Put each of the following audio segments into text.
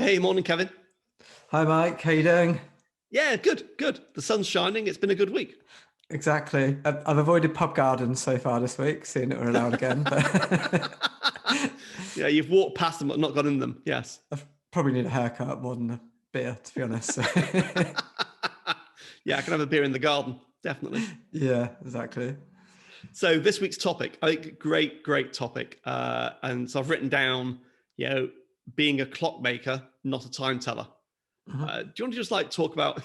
Hey, morning, Kevin. Hi, Mike. How you doing? Yeah, good, good. The sun's shining. It's been a good week. Exactly. I've avoided pub gardens so far this week, seeing it we're allowed again, but Yeah, you've walked past them but not got in them. Yes. I probably need a haircut more than a beer, to be honest. Yeah, I can have a beer in the garden, definitely. Yeah, exactly. So this week's topic, I think, great topic. And so I've written down, you know, being a clockmaker, not a time teller. Mhm. Do you want to just like talk about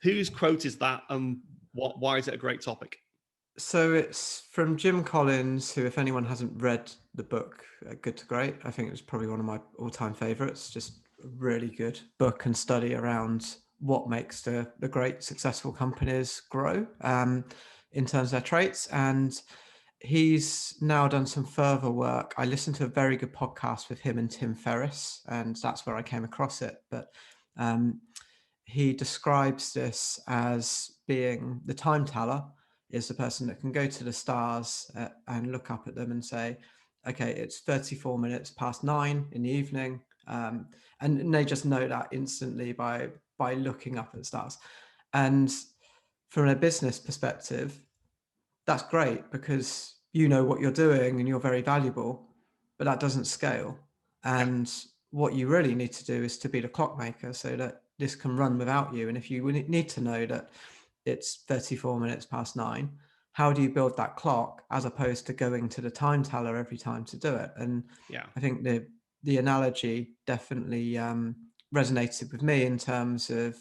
whose quote is that and why is it a great topic? So it's from Jim Collins, who, if anyone hasn't read the book, Good to Great, I think it's probably one of my all-time favorites. Just a really good book and study around what makes the great successful companies grow in terms of their traits. And he's now done some further work. I listened to a very good podcast with him and Tim Ferriss, and that's where I came across it. But um, he describes this as being the time teller is the person that can go to the stars and look up at them and say, okay, it's 34 minutes past 9 in the evening. And they just know that instantly by looking up at the stars. And from a business perspective, that's great because you know what you're doing and you're very valuable, but that doesn't scale. Yeah. And what you really need to do is to be the clockmaker so that this can run without you. And if you need to know that it's 34 minutes past 9, how do you build that clock as opposed to going to the time teller every time to do it? And Yeah. I think the analogy definitely resonated with me in terms of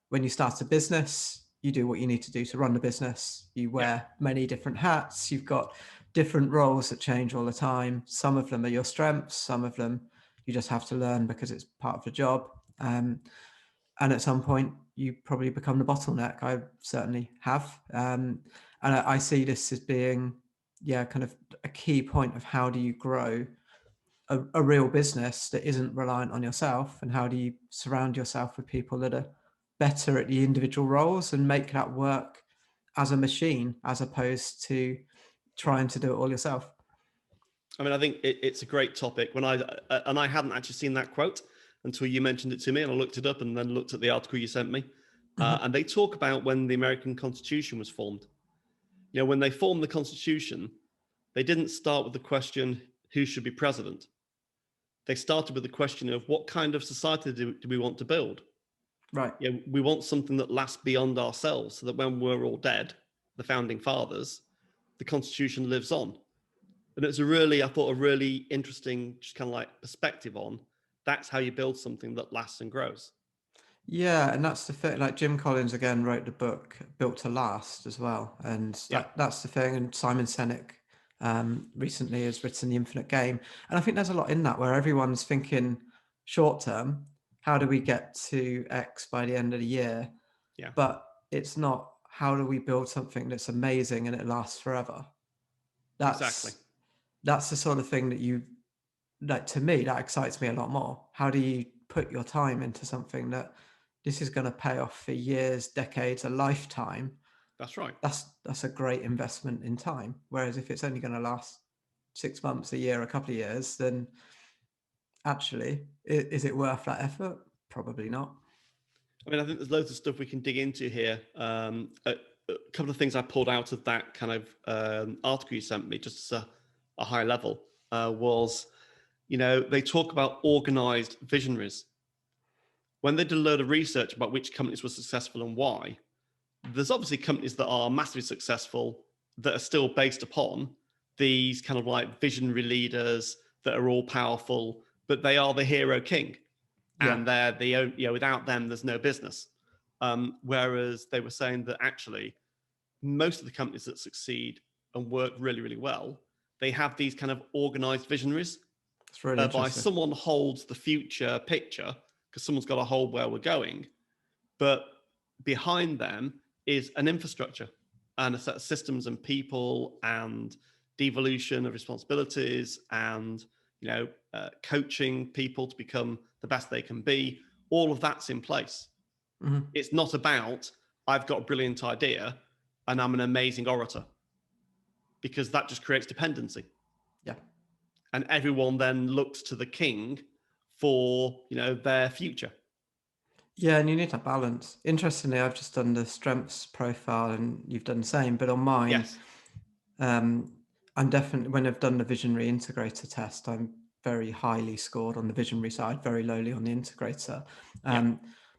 when you start a business, you do what you need to do to run the business. You Yeah. wear many different hats. You've got different roles that change all the time. Some of them are your strengths. Some of them you just have to learn because it's part of the job. And at some point, you probably become the bottleneck. I certainly have. And I see this as being, yeah, kind of a key point of how do you grow a real business that isn't reliant on yourself, and how do you surround yourself with people that are better at the individual roles and make that work as a machine as opposed to trying to do it all yourself. I mean, I think it's a great topic. I hadn't actually seen that quote until you mentioned it to me, and I looked it up and then looked at the article you sent me. Mhm. And they talk about when the American Constitution was formed. You know, when they formed the Constitution, they didn't start with the question who should be president. They started with the question of what kind of society do we want to build. Right. You know, we want something that lasts beyond ourselves, so that when we're all dead, the founding fathers, the Constitution lives on. And it's I thought, a really interesting, just kind of like perspective on that's how you build something that lasts and grows. Yeah, and that's the thing. Like Jim Collins again wrote the book Built to Last as well, and Yeah, that's the thing. And Simon Sinek recently has written The Infinite Game, and I think there's a lot in that where everyone's thinking short term. How do we get to X by the end of the year? yeah, But it's not how do we build something that's amazing and it lasts forever. exactly. That's the sort of thing that you that to me that excites me a lot more. How do you put your time into something that this is going to pay off for years, decades, a lifetime? That's right. That's a great investment in time. Whereas if it's only going to last 6 months, a year, a couple of years, then actually, is it worth that effort? Probably not. I mean, I think there's loads of stuff we can dig into here. A couple of things I pulled out of that kind of article you sent me, just as a high level, was, you know, they talk about organized visionaries. When they did a load of research about which companies were successful and why, there's obviously companies that are massively successful that are still based upon these kind of like visionary leaders that are all powerful, but they are the hero king, Yeah. and they're without them there's no business. Whereas they were saying that actually most of the companies that succeed and work really well, they have these kind of organized visionaries It's really whereby interesting. someone holds the future picture because someone's got to hold where we're going, but behind them is an infrastructure and a set of systems and people and devolution of responsibilities and coaching people to become the best they can be. All of that's in place. Mhm. It's not about I've got a brilliant idea and I'm an amazing orator, because that just creates dependency Yeah. and everyone then looks to the king for, their future. Yeah, and you need that balance. Interestingly, I've just done the strengths profile, and you've done the same. But on mine, Yes. um, I'm definitely, when I've done the visionary integrator test, I'm very highly scored on the visionary side, very lowly on the integrator. Yeah.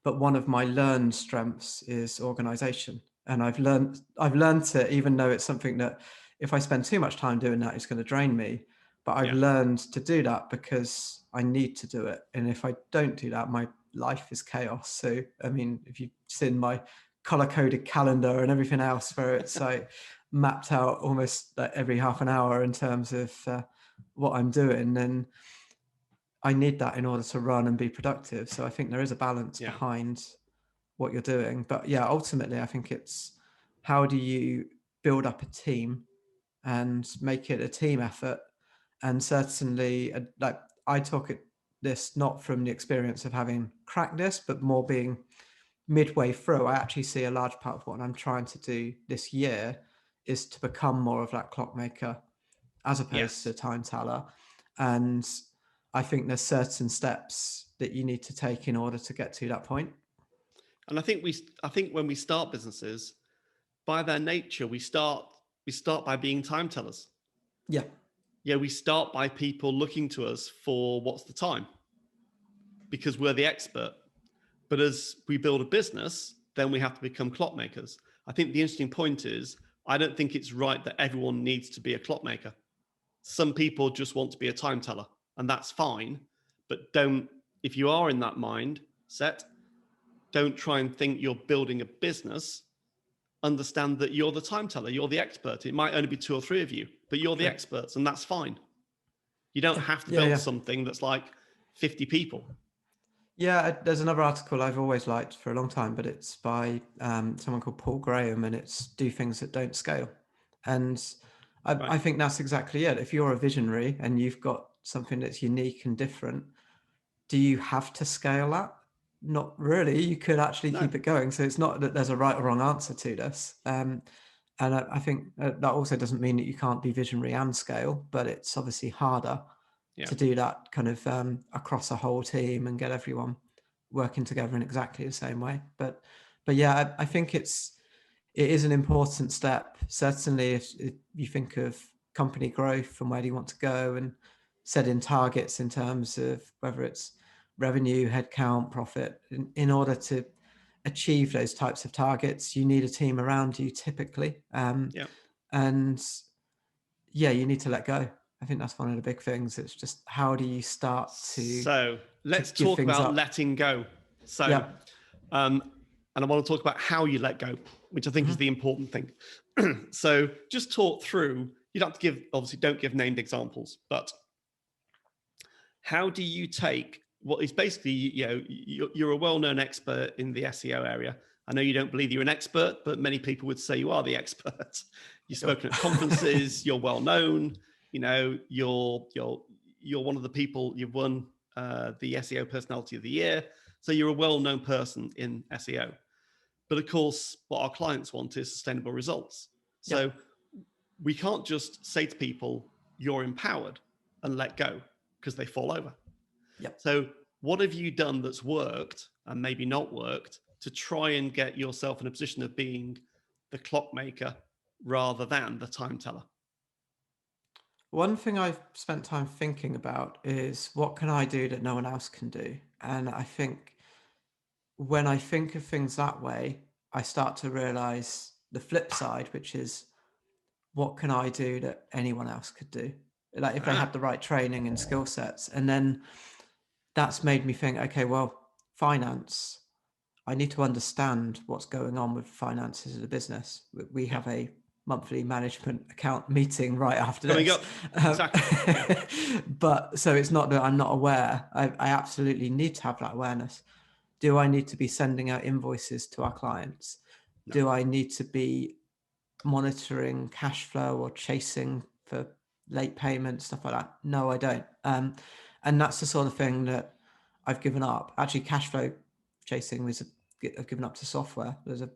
But one of my learned strengths is organization, and I've learned it, even though it's something that if I spend too much time doing that, it's going to drain me. But I've Yeah. learned to do that because I need to do it, and if I don't do that, my life is chaos. So, I mean, if you've seen my color coded calendar and everything else, where it's like mapped out almost like every half an hour in terms of what I'm doing, then I need that in order to run and be productive. So I think there is a balance Yeah. behind what you're doing. But yeah, ultimately, I think it's how do you build up a team and make it a team effort. And certainly, like I talk at this not from the experience of having cracked this, but more being midway through. I actually see a large part of what I'm trying to do this year is to become more of that clockmaker as opposed to Yes. time teller. And I think there's certain steps that you need to take in order to get to that point. And I think when we start businesses, by their nature, we start by being time tellers. Yeah. Yeah, we start by people looking to us for what's the time, because we're the expert. But as we build a business, then we have to become clockmakers. I think the interesting point is, I don't think it's right that everyone needs to be a clockmaker. Some people just want to be a time teller, and that's fine. But if you are in that mindset, don't try and think you're building a business. Understand that you're the time teller, you're the expert. It might only be two or three of you, but you're the Sure. experts, and that's fine. You don't Yeah. have to Yeah. build Yeah. something that's like 50 people. Yeah. There's another article I've always liked for a long time, but it's by someone called Paul Graham, and it's Do Things That Don't Scale. And Right. I think that's exactly it. If you're a visionary and you've got something that's unique and different, do you have to scale that? Not really. You could actually No. keep it going. So it's not that there's a right or wrong answer to this. And I think that also doesn't mean that you can't be visionary and scale, but it's obviously harder Yeah. to do that kind of across a whole team and get everyone working together in exactly the same way. But yeah, I think it is an important step. Certainly, if you think of company growth and where do you want to go, and setting targets in terms of whether it's revenue, headcount, profit, in order to achieve those types of targets, you need a team around you typically. Yeah. And yeah, you need to let go. I think that's one of the big things. It's just how do you start So to let's give talk things about up? letting go. So, Yeah. and I want to talk about how you let go, which I think is Mhm. the important thing. So just talk through, you don't have to obviously don't give named examples, but how do you take what is basically, you're a well-known expert in the SEO area. I know you don't believe you're an expert, but many people would say you are the expert. You've Sure. spoken at conferences, you're well known, you're one of the people, you've won the SEO Personality of the Year. So you're a well-known person in SEO. But of course, what our clients want is sustainable results. Yeah. So we can't just say to people, you're empowered and let go, because they fall over. Yeah. So what have you done that's worked and maybe not worked to try and get yourself in a position of being the clockmaker rather than the time teller? One thing I've spent time thinking about is what can I do that no one else can do? And I think when I think of things that way, I start to realize the flip side, which is what can I do that anyone else could do? Like if they Ah, had the right training and skill sets. And then that's made me think, okay, well, finance, I need to understand what's going on with finances of the business. We yeah. have a monthly management account meeting right after Coming this. up. Exactly. Yeah. But so it's not that I'm not aware. I absolutely need to have that awareness. Do I need to be sending out invoices to our clients? No. Do I need to be monitoring cash flow or chasing for late payments, stuff like that? No, I don't. And that's the sort of thing that I've given up. Actually, cash flow chasing was I've given up to software. There's a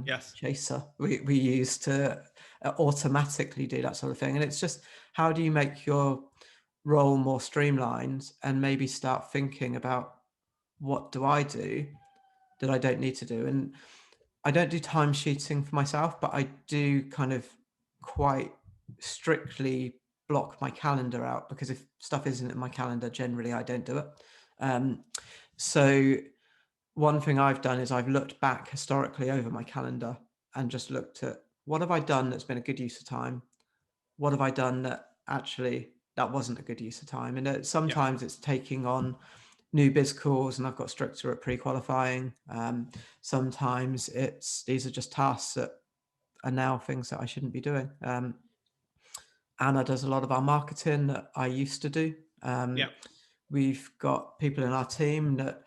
Yes. chaser we use to automatically do that sort of thing. And it's just how do you make your role more streamlined and maybe start thinking about what do I do that I don't need to do. And I don't do time sheeting for myself, but I do kind of quite strictly block my calendar out, because if stuff isn't in my calendar, generally I don't do it. Um, so one thing I've done is I've looked back historically over my calendar and just looked at what have I done that's been a good use of time? What have I done that actually that wasn't a good use of time? And Yeah, sometimes it's taking on new biz calls and I've got stricter at pre-qualifying. Sometimes these are just tasks that are now things that I shouldn't be doing. Anna does a lot of our marketing that I used to do. yeah, We've got people in our team that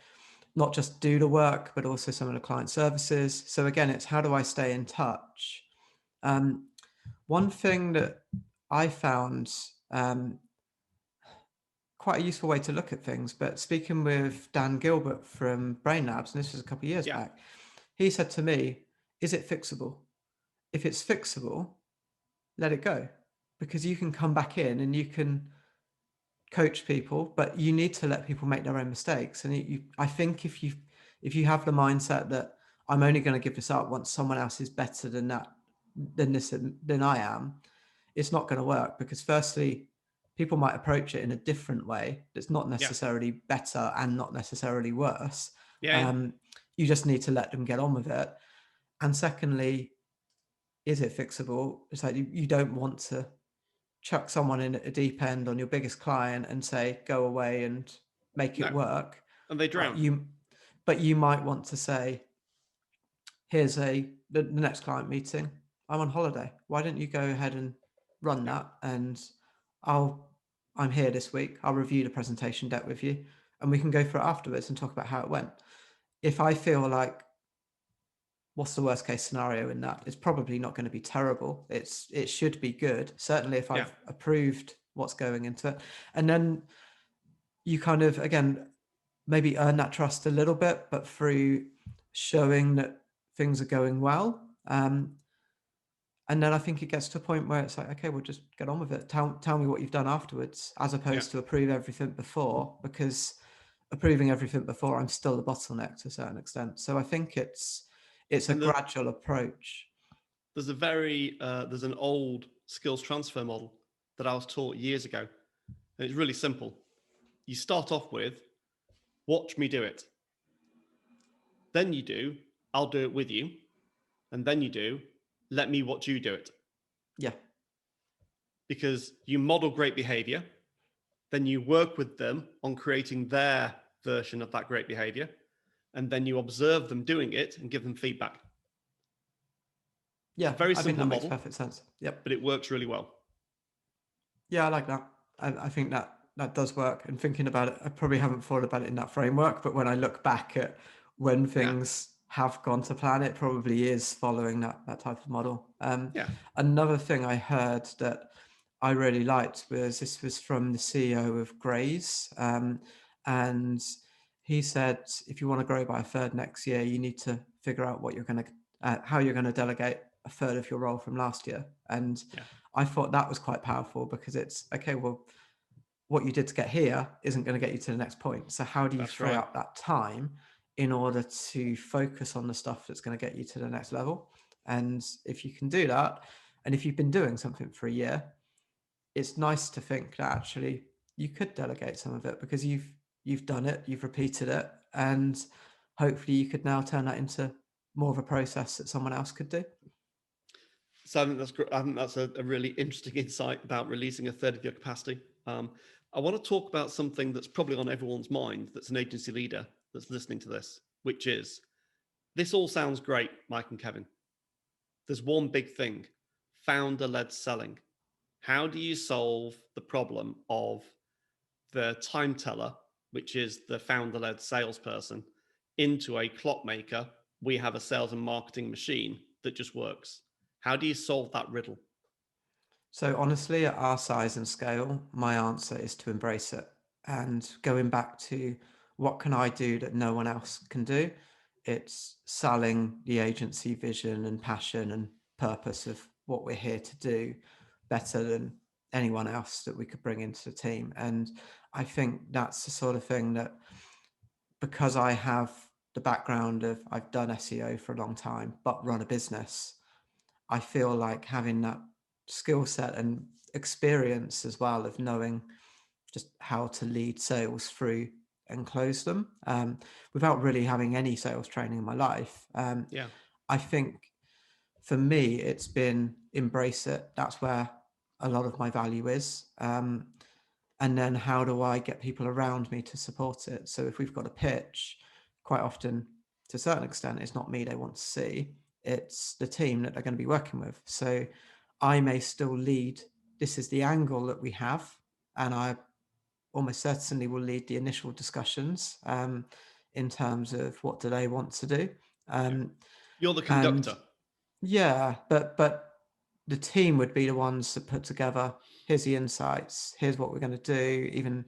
not just do the work, but also some of the client services. So again, it's how do I stay in touch? One thing that I found quite a useful way to look at things, but speaking with Dan Gilbert from Brain Labs, and this was a couple of years yeah, back, he said to me, is it fixable? If it's fixable, let it go, because you can come back in and you can coach people, but you need to let people make their own mistakes. And I think if you have the mindset that I'm only going to give this up once someone else is better than I am, it's not going to work, because firstly, people might approach it in a different way that's not yeah, necessarily better and not necessarily worse. yeah, yeah. You just need to let them get on with it. And secondly, is it fixable? It's like you don't want to chuck someone in at a deep end on your biggest client and say, go away and make it No, work. and they But drown. you might want to say, here's the next client meeting. I'm on holiday. Why don't you go ahead and run Yeah, that? And I'm here this week. I'll review the presentation deck with you and we can go through it afterwards and talk about how it went. If I feel like, what's the worst case scenario in that? It's probably not going to be terrible. It should be good. Certainly if yeah, I've approved what's going into it. And then you kind of, again, maybe earn that trust a little bit, but through showing that things are going well. And then I think it gets to a point where it's like, okay, we'll just get on with it. Tell me what you've done afterwards, as yeah. opposed to approve everything before, because approving everything before, I'm still the bottleneck to a certain extent. So I think it's a And gradual approach. there's an old skills transfer model that I was taught years ago, and it's really simple. You start off with, watch me do it. Then you do, I'll do it with you. And then you do, let me watch you do it. Yeah. Because you model great behavior, then you work with them on creating their version of that great behavior, and then you observe them doing it and give them feedback. It's a Yeah. very I think simple that makes model, perfect sense. Yep. but it works really well. Yeah, I like that. I think that does work. And thinking about it, I probably haven't thought about it in that framework, but when I look back at when Yeah, things have gone to plan, it probably is following that type of model. yeah, Another thing I heard that I really liked was, this was from the CEO of Grays, and he said, if you want to grow by a third next year, you need to figure out what you're going to how you're going to delegate a third of your role from last year. And yeah. I thought that was quite powerful, because it's okay, well, what you did to get here isn't going to get you to the next point. So how do you That's free right. up that time in order to focus on the stuff that's going to get you to the next level? And if you can do that, and if you've been doing something for a year, it's nice to think that actually you could delegate some of it, because you've done it, you've repeated it, and hopefully you could now turn that into more of a process that someone else could do. So I think that's a really interesting insight about releasing a third of your capacity. I want to talk about something that's probably on everyone's mind that's an agency leader that's listening to this, which is, this all sounds great, Mike and Kevin. There's one big thing: founder-led selling. How do you solve the problem of the time teller, which is the founder-led salesperson, into a clockmaker? We have a sales and marketing machine that just works. How do you solve that riddle? So honestly, at our size and scale, my answer is to embrace it. And going back to what can I do that no one else can do? It's selling the agency vision and passion and purpose of what we're here to do better than anyone else that we could bring into the team. And I think that's the sort of thing that, because I have the background of I've done SEO for a long time, but run a business, I feel like having that skill set and experience as well of knowing just how to lead sales through and close them, without really having any sales training in my life. Yeah. I think for me, it's been embrace it. That's where a lot of my value is. And then how do I get people around me to support it? So if we've got a pitch, quite often, to a certain extent, it's not me they want to see, it's the team that they're going to be working with. So I may still lead, this is the angle that we have, and I almost certainly will lead the initial discussions, in terms of what do they want to do. Yeah. Um, You're the and conductor. yeah, but the team would be the ones that put together, here's the insights, here's what we're going to do, even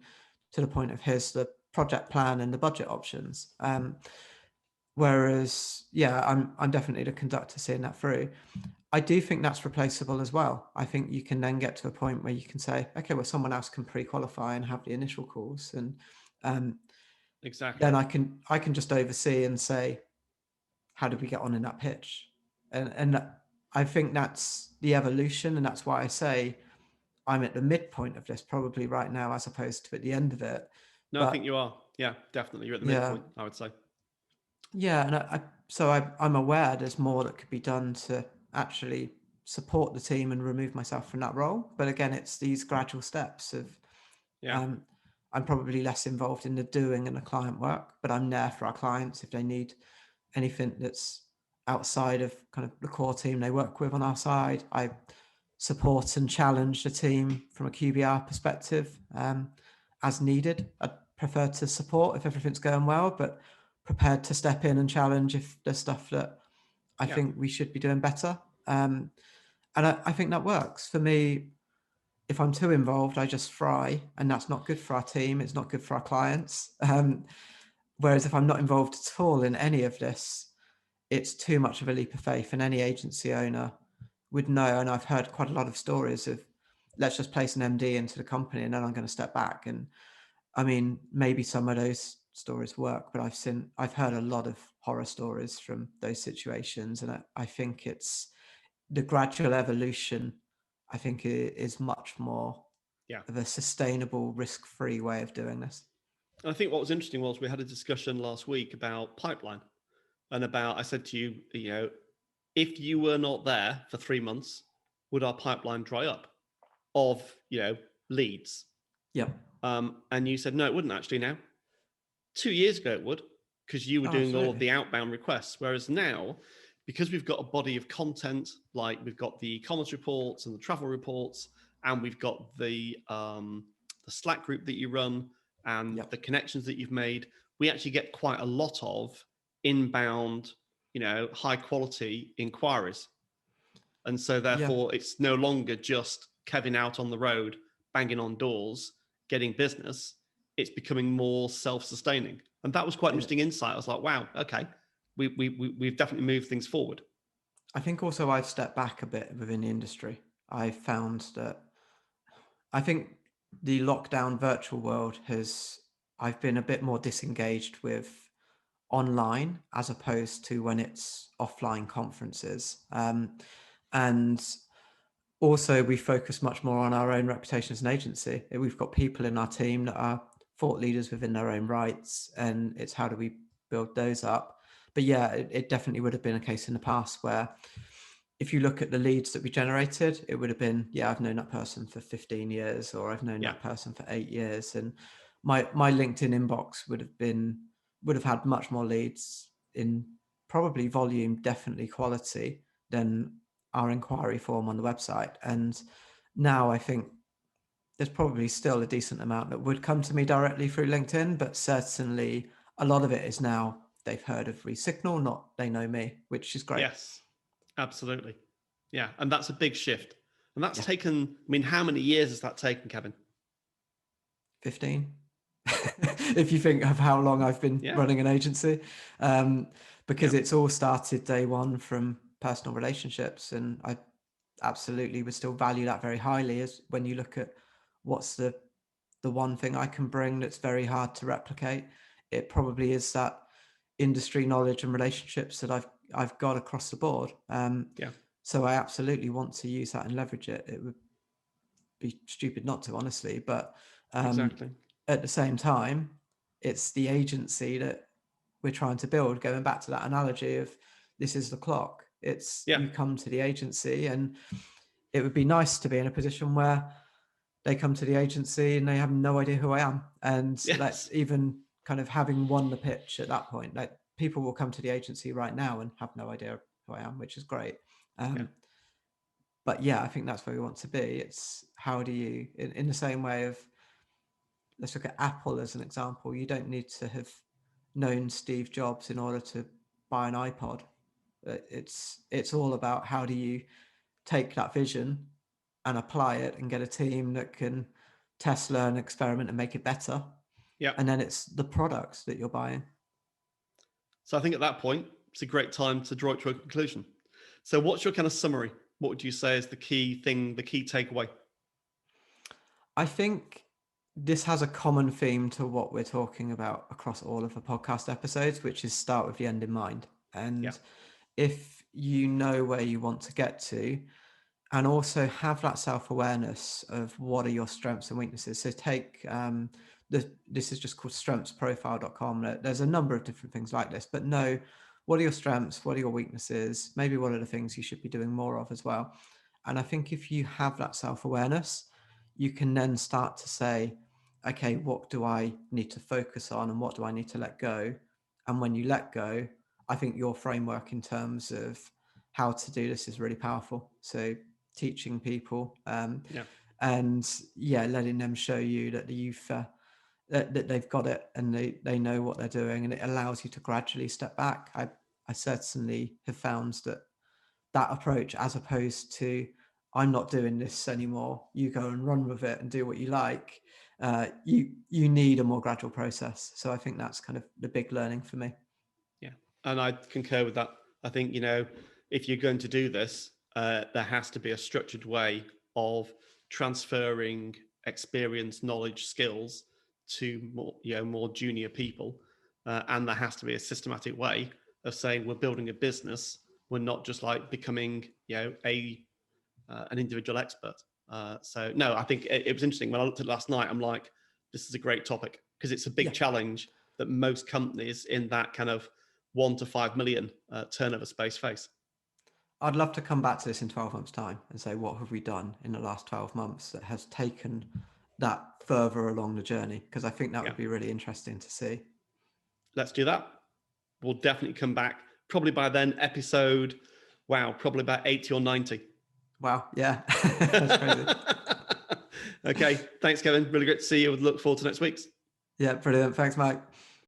to the point of here's the project plan and the budget options. Whereas, yeah, I'm definitely the conductor seeing that through. I do think that's replaceable as well. I think you can then get to a point where you can say, okay, well, someone else can pre-qualify and have the initial calls, and um, Exactly. then I can just oversee and say, how did we get on in that pitch? And I think that's the evolution, and that's why I say I'm at the midpoint of this probably right now, as opposed to at the end of it. No, I think But you are. Yeah, definitely. You're at the yeah, midpoint, I would say. yeah, and I'm aware there's more that could be done to actually support the team and remove myself from that role. But again, it's these gradual steps of, Yeah. um, I'm probably less involved in the doing and the client work, but I'm there for our clients if they need anything that's outside of kind of the core team they work with on our side. I support and challenge the team from a QBR perspective, as needed. I'd prefer to support if everything's going well, but prepared to step in and challenge if there's stuff that I Yeah. think we should be doing better. And I think that works for me. If I'm too involved, I just fry, and that's not good for our team. It's not good for our clients. Whereas if I'm not involved at all in any of this, it's too much of a leap of faith, and any agency owner would know. And I've heard quite a lot of stories of, let's just place an MD into the company and then I'm going to step back. And I mean, maybe some of those stories work, but I've heard a lot of horror stories from those situations. And I think it's the gradual evolution, I think, is much more Yeah. of a sustainable, risk-free way of doing this. And I think what was interesting was we had a discussion last week about pipeline and about, I said to you, if you were not there for 3 months, would our pipeline dry up of, leads? Yep. And you said, no, it wouldn't actually now. 2 years ago, it would, because you were Oh, doing all of absolutely. the outbound requests. Whereas now, because we've got a body of content, like we've got the e-commerce reports and the travel reports, and we've got the Slack group that you run and Yep. the connections that you've made, we actually get quite a lot of inbound, high quality inquiries. And so Yeah. therefore it's no longer just Kevin out on the road, banging on doors, getting business. It's becoming more self-sustaining. And that was quite an interesting insight. I was like, wow, okay, we've definitely moved things forward. I think also I've stepped back a bit within the industry. I found that I think the lockdown virtual world I've been a bit more disengaged with online as opposed to when it's offline conferences. And also, we focus much more on our own reputation as an agency. We've got people in our team that are thought leaders within their own rights, and it's how do we build those up. But yeah, it definitely would have been a case in the past where, if you look at the leads that we generated, it would have been, yeah, I've known that person for 15 years, or I've known Yeah. that person for 8 years. And my LinkedIn inbox would have had much more leads in probably volume, definitely quality, than our inquiry form on the website. And now I think there's probably still a decent amount that would come to me directly through LinkedIn, but certainly a lot of it is now they've heard of Resignal, not they know me, which is great. Yes, absolutely. Yeah. And that's a big shift. And that's Yeah, taken, how many years has that taken, Kevin? 15. If you think of how long I've been Yeah. running an agency, because Yeah. it's all started day one from personal relationships. And absolutely would still value that very highly. Is when you look at what's the one thing I can bring that's very hard to replicate, it probably is that industry knowledge and relationships that I've got across the board. Yeah, So I absolutely want to use that and leverage it. It would be stupid not to, honestly. But exactly. at the same time, it's the agency that we're trying to build. Going back to that analogy of this is the clock. It's Yeah, you come to the agency, and it would be nice to be in a position where they come to the agency and they have no idea who I am. And like yes, even kind of having won the pitch at that point, like people will come to the agency right now and have no idea who I am, which is great. yeah, But yeah, I think that's where we want to be. It's how do you, in the same way of, let's look at Apple as an example. You don't need to have known Steve Jobs in order to buy an iPod. It's all about how do you take that vision and apply it and get a team that can test, learn, experiment, and make it better. yeah. And then it's the products that you're buying. So I think at that point, it's a great time to draw it to a conclusion. So what's your kind of summary? What would you say is the key thing, the key takeaway? I think this has a common theme to what we're talking about across all of the podcast episodes, which is start with the end in mind. Yeah, And if you know where you want to get to, and also have that self-awareness of what are your strengths and weaknesses. So take this is just called strengthsprofile.com. There's a number of different things like this, but know what are your strengths, what are your weaknesses, maybe what are the things you should be doing more of as well. And I think if you have that self-awareness, you can then start to say, okay, what do I need to focus on and what do I need to let go? And when you let go, I think your framework in terms of how to do this is really powerful. So teaching people yeah, and yeah, letting them show you that the youth that they've got it and they know what they're doing, and it allows you to gradually step back. I certainly have found that approach, as opposed to I'm not doing this anymore, you go and run with it and do what you like, you need a more gradual process. So I think that's kind of the big learning for me. yeah. And I concur with that. I think, if you're going to do this, there has to be a structured way of transferring experience, knowledge, skills to more junior people. And there has to be a systematic way of saying we're building a business. We're not just like becoming, an individual expert. So no, I think it was interesting when I looked at it last night. I'm like, this is a great topic because it's a big challenge that most companies in that kind of 1 to 5 million turnover space face. I'd love to come back to this in 12 months' time and say, what have we done in the last 12 months that has taken that further along the journey? Because I think that would be really interesting to see. Let's do that. We'll definitely come back. Probably by then, probably about 80 or 90. Wow. Yeah. That's crazy. Okay. Thanks, Kevin. Really great to see you. Look forward to next week's. Yeah. Brilliant. Thanks, Mike.